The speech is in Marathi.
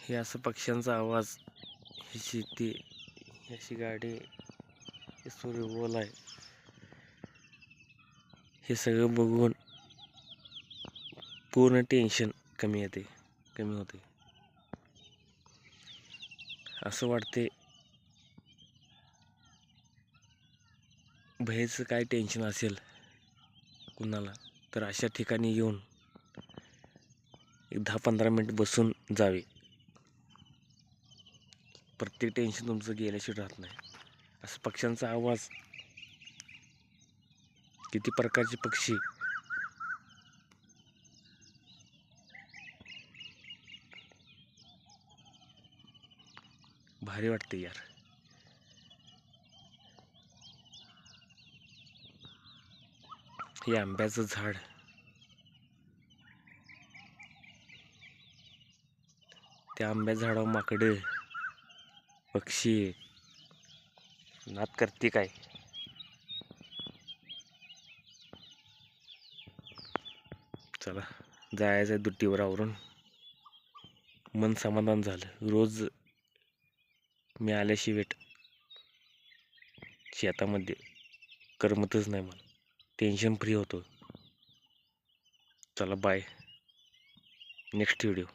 हे असं पक्ष्यांचा आवाज, ही शेती, अशी गाडी, हे सूर्यफूल आहे, हे सगळं बघून पूर्ण टेन्शन कमी होते. असं वाटते बाहेरचं काय टेन्शन असेल कुणाला तर अशा ठिकाणी येऊन एक 10-15 मिनिट बसून जावे. प्रत्येक टेन्शन तुमचं गेल्याशिवाय राहत नाही. असं पक्ष्यांचा आवाज, किती प्रकारचे पक्षी, भारी वाटते यार. हे आंब्याचं झाड, त्या आंब्या झाडावर माकडं, पक्षी नाद करते काय. चला जायचं दुट्टीवर आवरून. मन समाधान झालं. रोज मी आल्याशी वेट शेतामध्ये करमतच नाही मला. टेन्शन फ्री होतो. चला बाय. Next video.